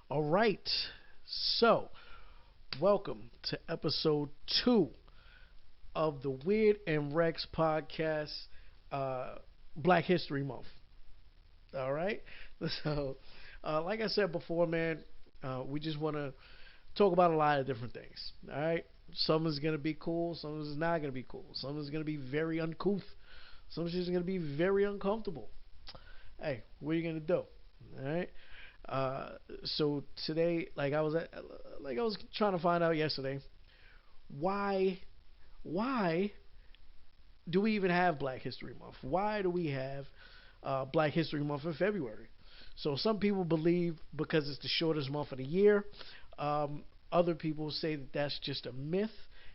All right. So, welcome to episode 2 of the Weird and Rex podcast, uh, Black History Month. All right. So, like I said before, man, we just want to talk about a lot of different things. All right. Some is going to be cool, some is not going to be cool, some is going to be very uncouth, some is just going to be very uncomfortable. Hey, what are you going to do? All right. Uh, so today, like I was trying to find out yesterday, why, why do we even have Black History Month? Why do we have Black History Month in February? So some people believe because it's the shortest month of the year. Other people say that that's just a myth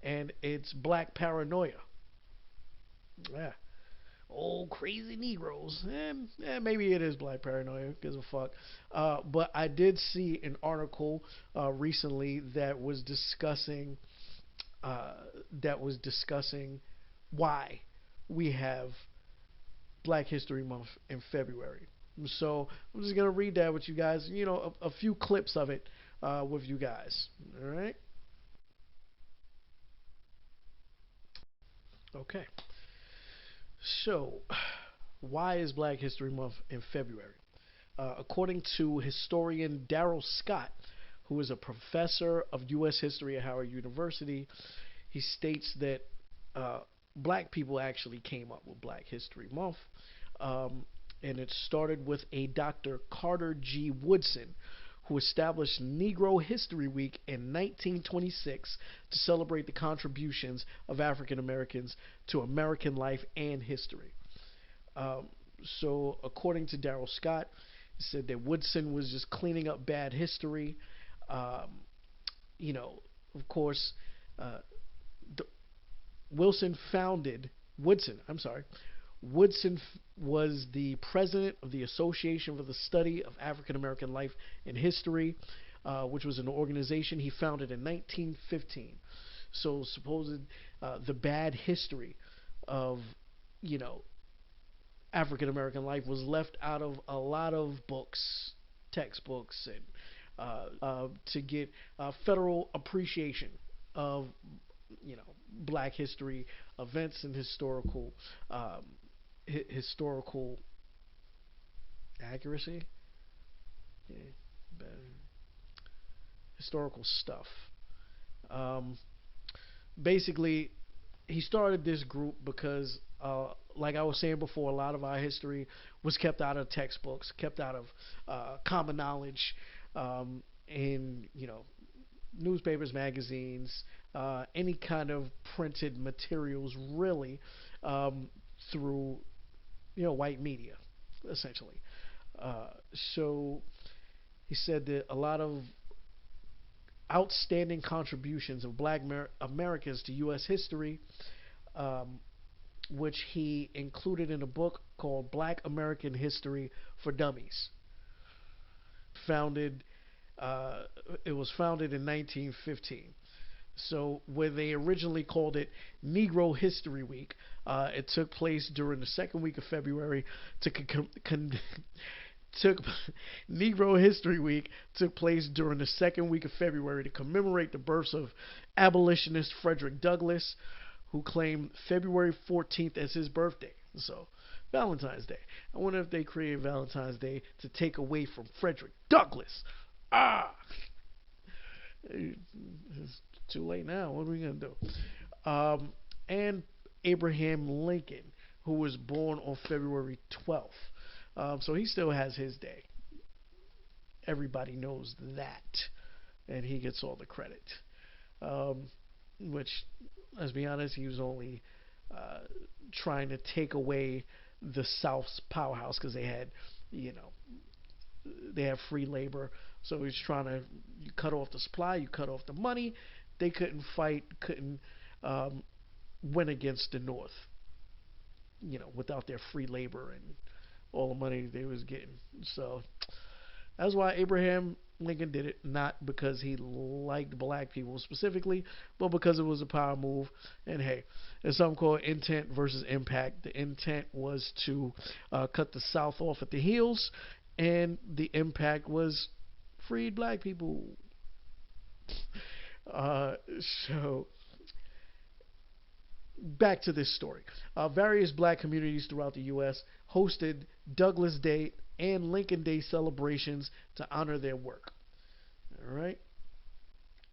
and it's black paranoia. Yeah. Oh, crazy Negroes. Maybe it is black paranoia. Gives a fuck. But I did see an article recently uh, that was discussing why we have Black History Month in February. So I'm just gonna read that with you guys. A few clips of it with you guys. All right. Okay. So, why is Black History Month in February? According to historian Darrell Scott, who is a professor of U.S. history at Howard University, he states that uh, black people actually came up with Black History Month. Um, and it started with a Dr. Carter G. Woodson, who established Negro History Week in 1926 to celebrate the contributions of African Americans to American life and history. Um, so, according to Darrell Scott, he said that Woodson was just cleaning up bad history. Um, you know, of course, uh, the, Wilson founded Woodson. I'm sorry. Woodson was the president of the Association for the Study of African American Life and History, which was an organization he founded in 1915. So, supposed the bad history of you know African American life was left out of a lot of books, textbooks, and to get federal appreciation of Black history events and um, historical accuracy, yeah, historical stuff. Um, Basically, he started this group because, like I was saying before, a lot of our history was kept out of textbooks, kept out of common knowledge, in newspapers, magazines, any kind of printed materials, really, um, through white media, essentially. Uh, so he said that a lot of outstanding contributions of Black Americans to U.S. history, um, which he included in a book called Black American History for Dummies. Founded, uh, it was founded in 1915. So when they originally called it Negro History Week, it took place during the second week of February to took Negro History Week took place during the second week of February to commemorate the births of abolitionist Frederick Douglass, who claimed February 14th as his birthday. So, Valentine's Day. I wonder if they created Valentine's Day to take away from Frederick Douglass. Ah, it's too late now. What are we gonna do? And Abraham Lincoln, who was born on February 12th. So he still has his day. Everybody knows that, and he gets all the credit. Um, which, let's be honest, he was only uh, trying to take away the South's powerhouse because you know, they have free labor. So he's trying to you cut off the supply, you cut off the money. They couldn't fight, couldn't um, win against the North, without their free labor and all the money they was getting. So that's why Abraham Lincoln did it, not because he liked black people specifically, but because it was a power move. And hey, there's something called intent versus impact. The intent was to cut the South off at the heels, and the impact was freed black people. Uh, so back to this story. Various black communities throughout the U.S. hosted Douglas Day and Lincoln Day celebrations to honor their work. All right.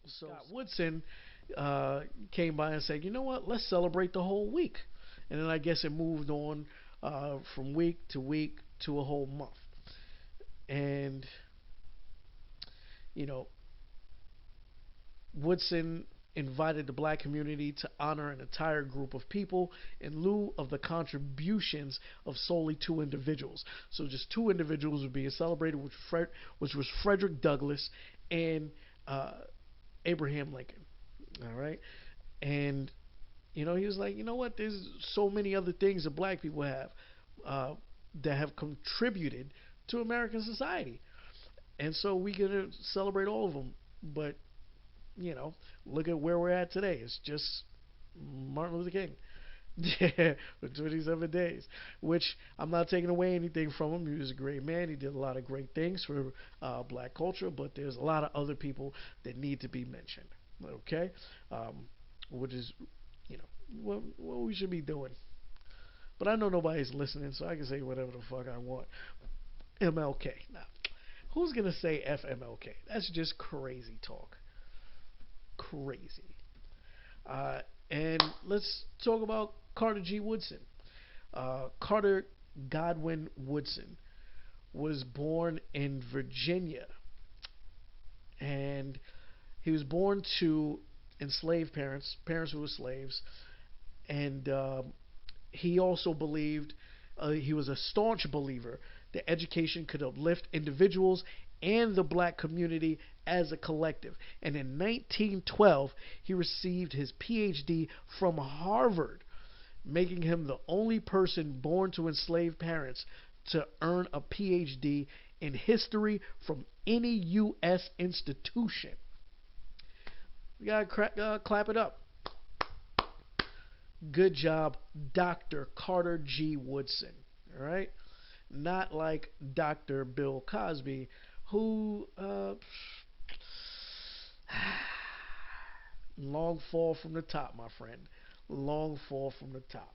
So Scott Woodson came by and said, you know what, let's celebrate the whole week. And then I guess it moved on from week to a whole month. And, you know, Woodson invited the black community to honor an entire group of people in lieu of the contributions of solely two individuals. So just two individuals were being celebrated, which was Frederick Douglass and Abraham Lincoln. All right. And, you know, he was like, you know what? There's so many other things that black people have that have contributed to American society. And so we're going to celebrate all of them. But, you know, look at where we're at today. It's just Martin Luther King. Yeah, for 27 days, which I'm not taking away anything from him. He was a great man. He did a lot of great things for black culture, but there's a lot of other people that need to be mentioned. Okay, which is, you know, what we should be doing. But I know nobody's listening, so I can say whatever the fuck I want. MLK. Now, who's gonna say FMLK? That's just crazy talk. Crazy. And let's talk about Carter G. Woodson. Carter Godwin Woodson was born in Virginia, and he was born to enslaved parents who were slaves, and he also believed, he was a staunch believer that education could uplift individuals and the black community as a collective. And in 1912, he received his PhD from Harvard, making him the only person born to enslaved parents to earn a PhD in history from any U.S. institution. We gotta clap it up. Good job, Dr. Carter G. Woodson. All right? Not like Dr. Bill Cosby, who long fall from the top, my friend. Long fall from the top.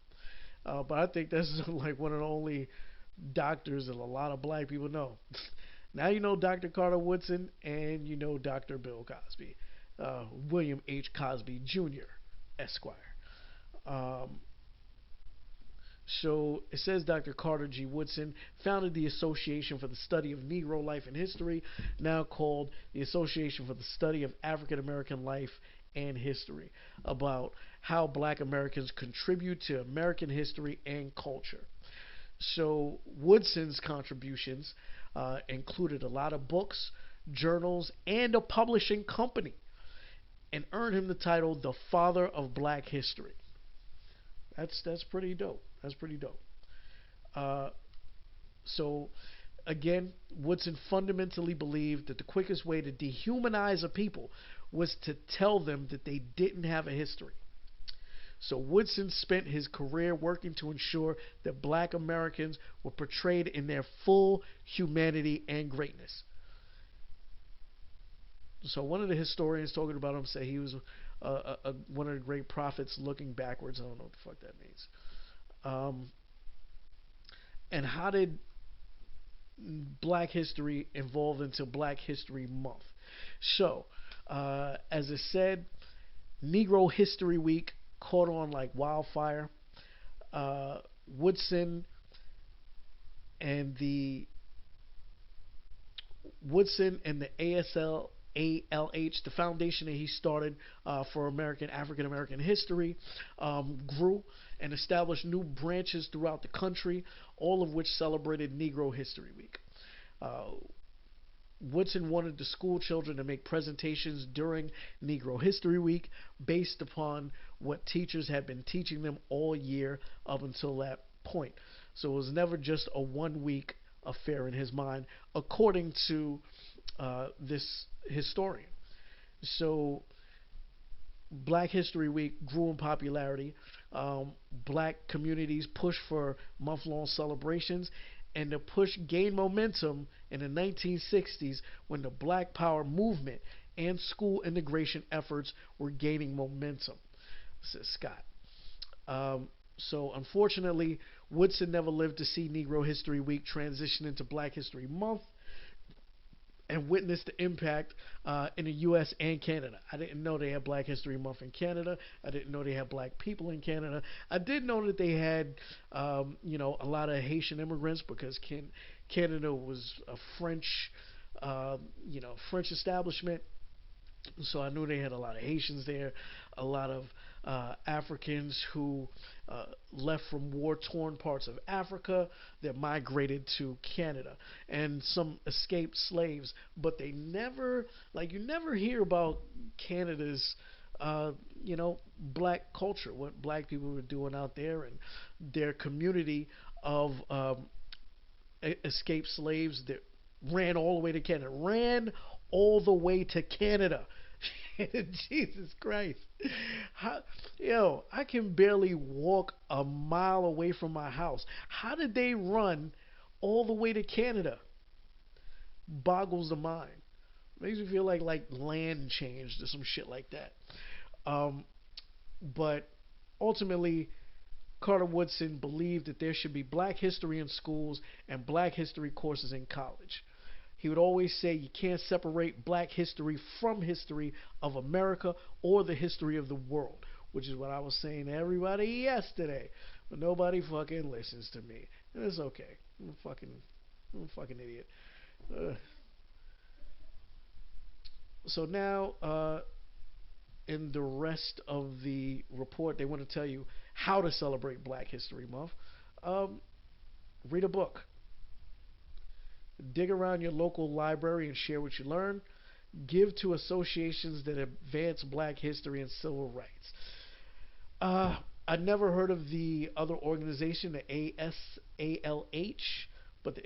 But I think that's like one of the only doctors that a lot of black people know. Now you know Dr. Carter Woodson, and you know Dr. Bill Cosby. William H. Cosby Jr., Esquire. So it says Dr. Carter G. Woodson founded the Association for the Study of Negro Life and History, now called the Association for the Study of African American Life and History, about how black Americans contribute to American history and culture. So Woodson's contributions included a lot of books, journals, and a publishing company, and earned him the title the Father of Black History. That's pretty dope. That's pretty dope. So, again, Woodson fundamentally believed that the quickest way to dehumanize a people was to tell them that they didn't have a history. So Woodson spent his career working to ensure that black Americans were portrayed in their full humanity and greatness. So one of the historians talking about him say he was one of the great prophets looking backwards. I don't know what the fuck that means. And how did Black History evolve into Black History Month? So, as I said, Negro History Week caught on like wildfire. Woodson and the ASLH, the foundation that he started for African American history, grew and established new branches throughout the country, all of which celebrated Negro History Week. Woodson wanted the school children to make presentations during Negro History Week based upon what teachers had been teaching them all year up until that point. So it was never just a 1 week affair in his mind, according to this historian. So Black History Week grew in popularity. Black communities pushed for month-long celebrations, And the push gained momentum in the 1960s when the Black Power movement and school integration efforts were gaining momentum, says Scott. So unfortunately, Woodson never lived to see Negro History Week transition into Black History Month and witnessed the impact in the U.S. and Canada. I didn't know they had Black History Month in Canada. I didn't know they had black people in Canada. I did know that they had, a lot of Haitian immigrants because Canada was a French, French establishment. So I knew they had a lot of Haitians there, a lot of Africans who left from war-torn parts of Africa that migrated to Canada, and some escaped slaves. But they never, you never hear about Canada's, black culture, what black people were doing out there, and their community of escaped slaves that ran all the way to Canada. Ran all the way to Canada. Jesus Christ. I can barely walk a mile away from my house. How did they run all the way to Canada? Boggles the mind. Makes me feel like land changed or some shit like that. But ultimately, Carter Woodson believed that there should be black history in schools and black history courses in college. He would always say you can't separate black history from history of America or the history of the world, which is what I was saying to everybody yesterday. But nobody fucking listens to me. And it's okay. I'm a fucking idiot. So now, in the rest of the report, they want to tell you how to celebrate Black History Month. Read a book. Dig around your local library and share what you learn. Give to associations that advance black history and civil rights. I never heard of the other organization, the ASALH, but the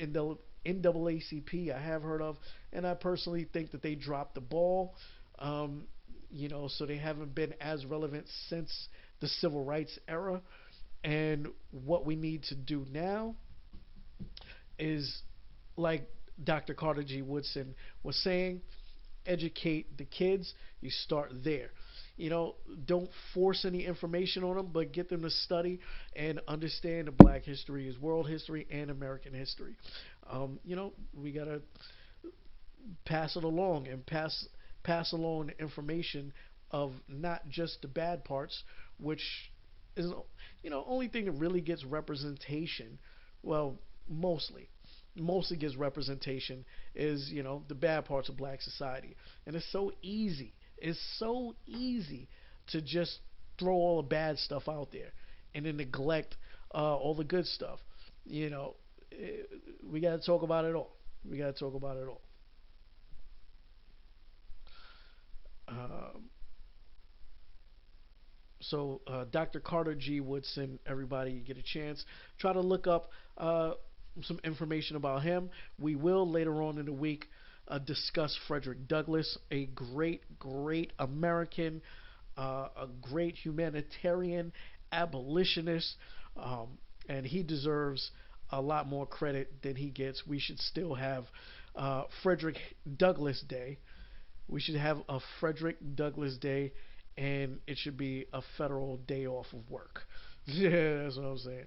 NAACP I have heard of, and I personally think that they dropped the ball. So they haven't been as relevant since the civil rights era. And what we need to do now is, like Dr. Carter G. Woodson was saying, educate the kids. You start there. Don't force any information on them, but get them to study and understand that black history is world history and American history. We got to pass it along and pass along the information of not just the bad parts, which is, only thing that really gets representation. Well, mostly gets representation is, the bad parts of black society. And it's so easy. It's so easy to just throw all the bad stuff out there and then neglect all the good stuff. We got to talk about it all. We got to talk about it all. So Dr. Carter G. Woodson, everybody get a chance, try to look up some information about him. We will later on in the week discuss Frederick Douglass, a great American, a great humanitarian abolitionist, and he deserves a lot more credit than he gets. We should still have Frederick Douglass Day. We should have a Frederick Douglass Day, and it should be a federal day off of work. Yeah, that's what I'm saying.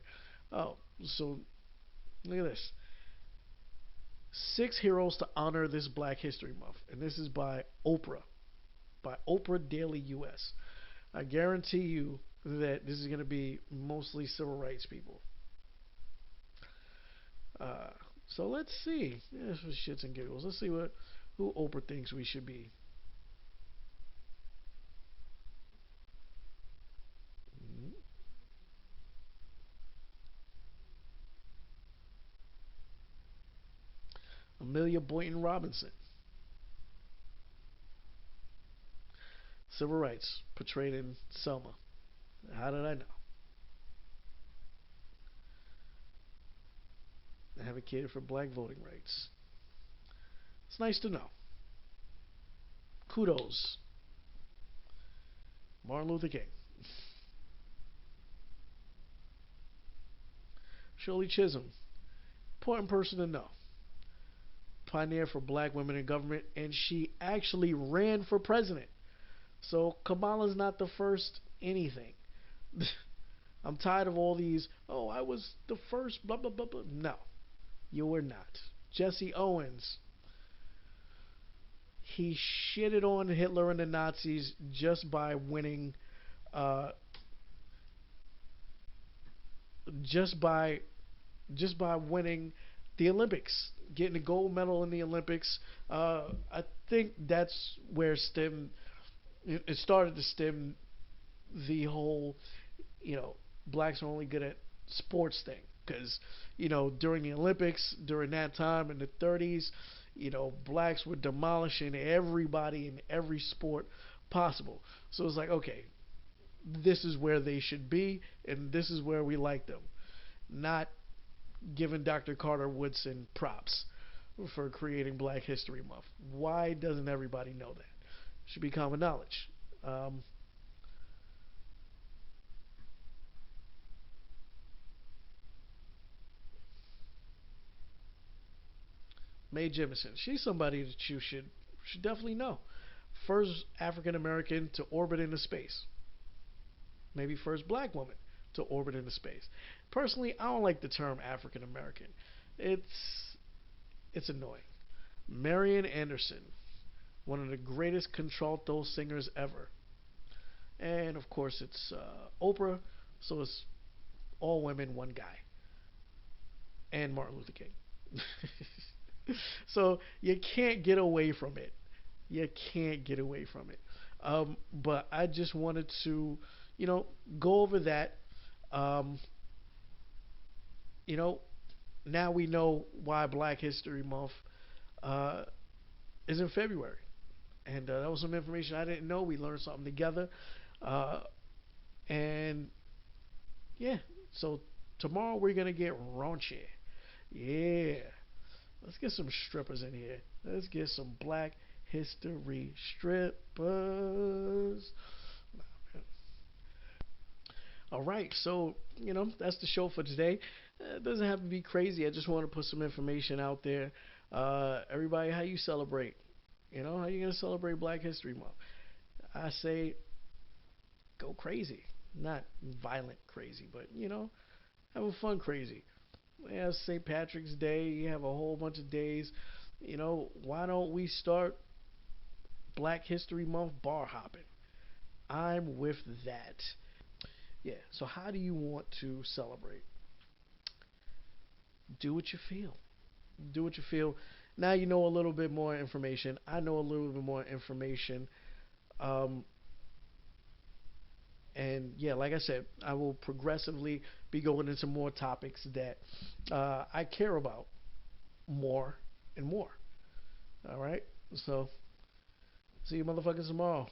Oh, so look at this. 6 heroes to honor this Black History Month. And this is by Oprah Daily US. I guarantee you that this is going to be mostly civil rights people. So let's see. Yeah, for shits and giggles. Let's see who Oprah thinks we should be. Amelia Boynton Robinson. Civil rights portrayed in Selma. How did I know? Advocated for black voting rights. It's nice to know. Kudos. Martin Luther King. Shirley Chisholm. Important person to know. Pioneer for black women in government, and she actually ran for president. So Kamala's not the first anything. I'm tired of all these, oh, I was the first, blah, blah, blah, blah. No, you were not. Jesse Owens, he shitted on Hitler and the Nazis just by winning, uh, just by just by winning the Olympics, getting a gold medal in the Olympics. I think that's where it started to stem the whole, you know, blacks are only good at sports thing. Because, during the Olympics, during that time in the 30s, blacks were demolishing everybody in every sport possible. So it's like, okay, this is where they should be, and this is where we like them. Not giving Dr. Carter Woodson props for creating Black History Month. Why doesn't everybody know that? It should be common knowledge. Mae Jemison, she's somebody that you should definitely know. First African American to orbit into space. Maybe first black woman to orbit into space. Personally, I don't like the term African American. It's annoying. Marian Anderson, one of the greatest contralto singers ever. And of course, it's Oprah, so it's all women, one guy, and Martin Luther King. So you can't get away from it. You can't get away from it. But I just wanted to, go over that. Um, you know, Now we know why Black History Month uh, is in February. And that was some information I didn't know. We learned something together. Uh, and yeah, so tomorrow we're going to get raunchy. Yeah. Let's get some strippers in here. Let's get some Black History strippers. All right, so that's the show for today. It doesn't have to be crazy. I just want to put some information out there. Everybody, how you celebrate? How you gonna celebrate Black History Month? I say go crazy, not violent crazy, but have a fun crazy. Yeah, St. Patrick's Day. You have a whole bunch of days. Why don't we start Black History Month bar hopping? I'm with that. Yeah. So how do you want to celebrate? Do what you feel. Do what you feel. Now you know a little bit more information. I know a little bit more information. Um, and yeah, like I said, I will progressively be going into more topics that I care about more and more. All right. So see you motherfuckers tomorrow.